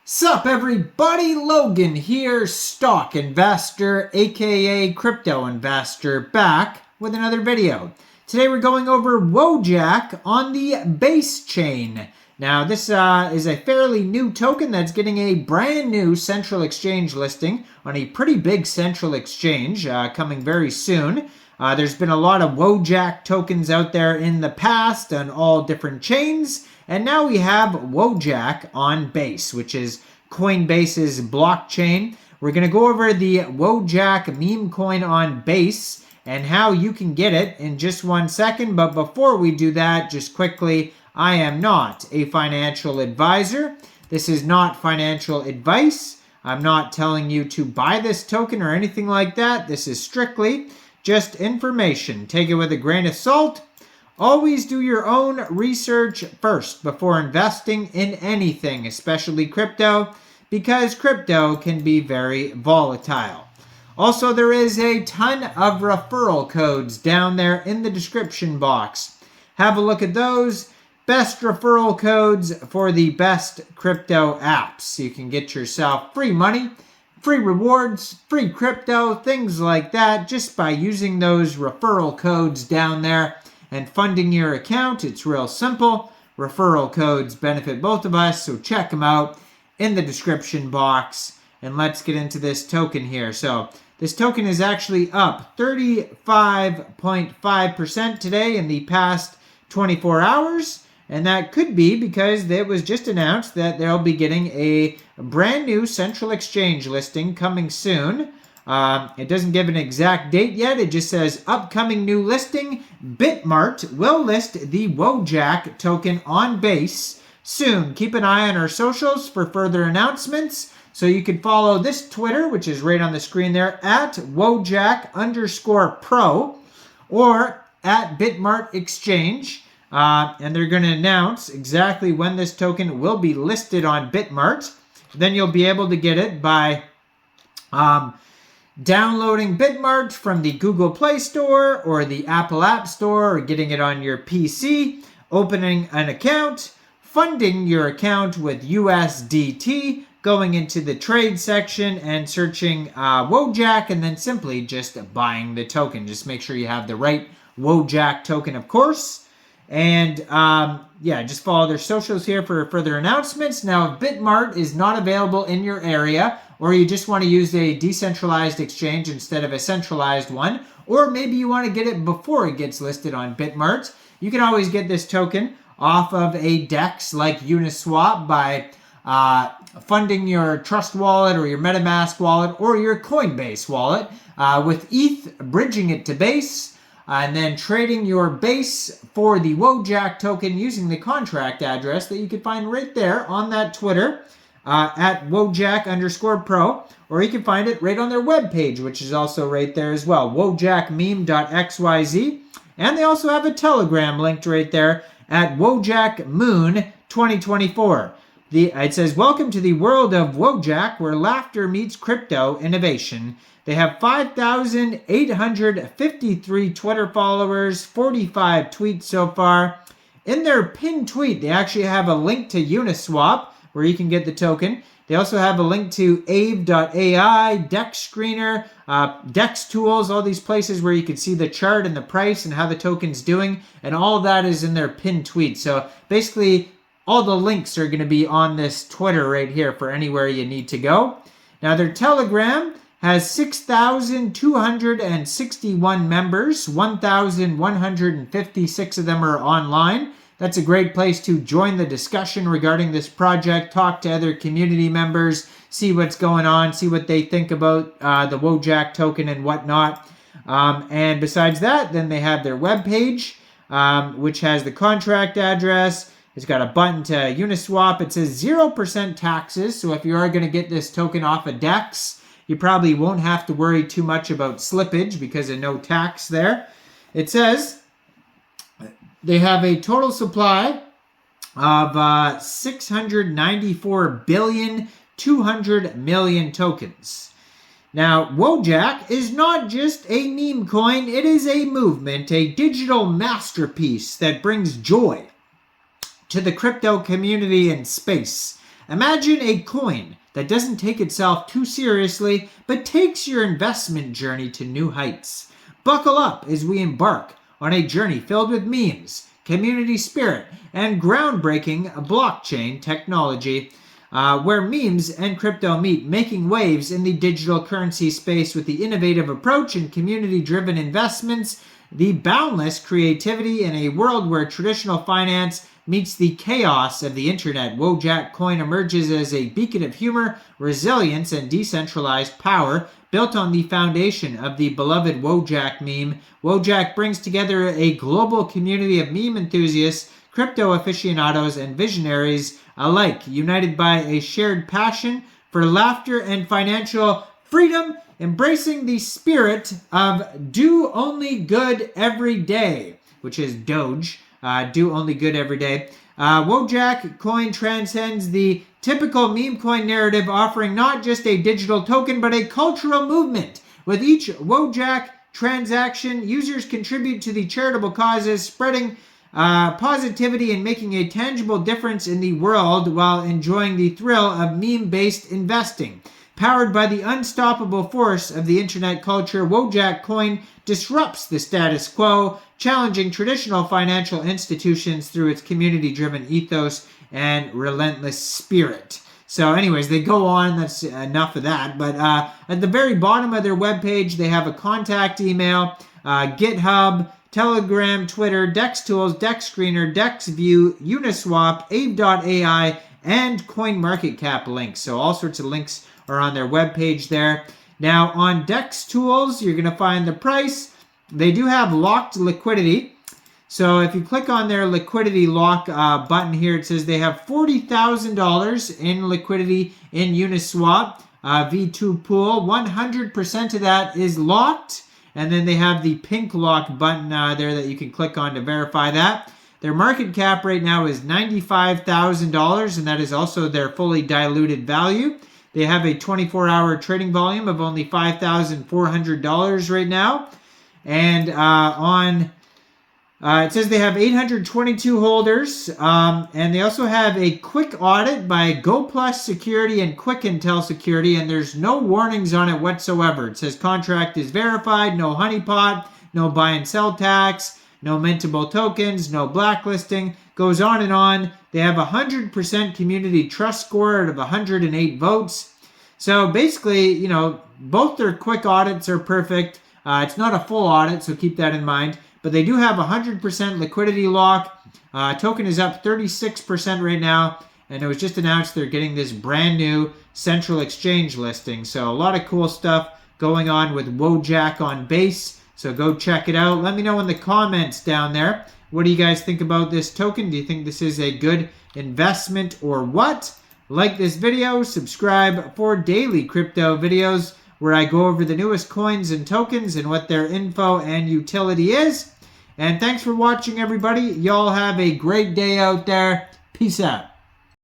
Sup everybody, Logan here, stock investor aka crypto investor, back with another video. Today we're going over WOJAK on the BASECHAIN. Now this is a fairly new token that's getting a brand new central exchange listing on a pretty big central exchange coming very soon. There's been a lot of WOJAK tokens out there in the past on all different chains, and now we have WOJAK on Base, which is Coinbase's blockchain. We're going to go over the WOJAK meme coin on Base and how you can get it in just 1 second. But before we do that, just quickly, I am not a financial advisor. This is not financial advice. I'm not telling you to buy this token or anything like that. This is strictly just information. Take it with a grain of salt. Always do your own research first before investing in anything, especially crypto, because crypto can be very volatile. Also, there is a ton of referral codes down there in the description box. Have a look at those. Best referral codes for the best crypto apps. You can get yourself free money, free rewards, free crypto, things like that, just by using those referral codes down there and funding your account. It's real simple. Referral codes benefit both of us, so check them out in the description box. And let's get into this token here. So this token is actually up 35.5% today in the past 24 hours. And that could be because it was just announced that they'll be getting a brand new central exchange listing coming soon. It doesn't give an exact date yet. It just says upcoming new listing. BITMART will list the WOJAK token on Base soon. Keep an eye on our socials for further announcements. So you can follow this Twitter, which is right on the screen there, at WOJAK_pro or at BITMART Exchange. And they're going to announce exactly when this token will be listed on BITMART. Then you'll be able to get it by downloading BITMART from the Google Play Store or the Apple App Store, or getting it on your PC, opening an account, funding your account with USDT, going into the trade section and searching WOJAK, and then simply just buying the token. Just make sure you have the right WOJAK token, of course. And yeah, just follow their socials here for further announcements. Now, if BITMART is not available in your area, or you just want to use a decentralized exchange instead of a centralized one, or maybe you want to get it before it gets listed on BITMART, you can always get this token off of a DEX like UNISWAP by funding your Trust wallet or your MetaMask wallet or your Coinbase wallet with ETH, bridging it to Base, and then trading your Base for the WOJAK token using the contract address that you can find right there on that Twitter at WOJAK_pro, or you can find it right on their webpage, which is also right there as well, wojakmeme.xyz. And they also have a Telegram linked right there at WOJAKMoon2024. It says, welcome to the world of WOJAK, where laughter meets crypto innovation. They have 5,853 Twitter followers, 45 tweets so far. In their pinned tweet, they actually have a link to Uniswap, where you can get the token. They also have a link to Aave.ai, Dex Screener, Dex Tools, all these places where you can see the chart and the price and how the token's doing, and all of that is in their pinned tweet. So basically, all the links are going to be on this Twitter right here for anywhere you need to go. Now, their Telegram has 6,261 members. 1,156 of them are online. That's a great place to join the discussion regarding this project, talk to other community members, see what's going on, see what they think about the WOJAK token and whatnot. And besides that, then they have their webpage, which has the contract address. It's got a button to Uniswap. It says 0% taxes. So if you are going to get this token off a DEX, you probably won't have to worry too much about slippage because of no tax there. It says they have a total supply of 694,200,000,000 tokens. Now, WOJAK is not just a meme coin. It is a movement, a digital masterpiece that brings joy to the crypto community and space. Imagine a coin that doesn't take itself too seriously, but takes your investment journey to new heights. Buckle up as we embark on a journey filled with memes, community spirit, and groundbreaking blockchain technology, where memes and crypto meet, making waves in the digital currency space with the innovative approach and community-driven investments, the boundless creativity in a world where traditional finance meets the chaos of the internet. WOJAK coin emerges as a beacon of humor, resilience, and decentralized power, built on the foundation of the beloved WOJAK meme. WOJAK brings together a global community of meme enthusiasts, crypto aficionados, and visionaries alike, united by a shared passion for laughter and financial freedom, embracing the spirit of do only good every day, which is Doge. Do only good every day. WOJAK coin transcends the typical meme coin narrative, offering not just a digital token, but a cultural movement. With each WOJAK transaction, users contribute to the charitable causes, spreading positivity and making a tangible difference in the world while enjoying the thrill of meme-based investing. Powered by the unstoppable force of the internet culture, WOJAK coin disrupts the status quo, challenging traditional financial institutions through its community-driven ethos and relentless spirit. So anyways, they go on. That's enough of that. But at the very bottom of their webpage, they have a contact email, GitHub, Telegram, Twitter, DEX Tools, DEX Screener, DEXView, Uniswap, Aave.ai, and CoinMarketCap links. So all sorts of links are on their webpage there. Now on DEX Tools, you're going to find the price. They do have locked liquidity. So if you click on their liquidity lock button here, it says they have $40,000 in liquidity in Uniswap V2 pool. 100% of that is locked. And then they have the pink lock button there that you can click on to verify that. Their market cap right now is $95,000, and that is also their fully diluted value. They have a 24-hour trading volume of only $5,400 right now. And it says they have 822 holders, and they also have a quick audit by GoPlus Security and Quick Intel Security, and there's no warnings on it whatsoever. It says contract is verified, no honeypot, no buy and sell tax, no mintable tokens, no blacklisting, goes on and on. They have a 100% community trust score out of 108 votes. So basically, you know, both their quick audits are perfect. It's not a full audit, so keep that in mind. But they do have 100% liquidity lock. Token is up 36% right now. And it was just announced they're getting this brand new central exchange listing. So a lot of cool stuff going on with WOJAK on Base. So go check it out. Let me know in the comments down there. What do you guys think about this token? Do you think this is a good investment or what? Like this video, subscribe for daily crypto videos where I go over the newest coins and tokens and what their info and utility is. And thanks for watching, everybody. Y'all have a great day out there. Peace out.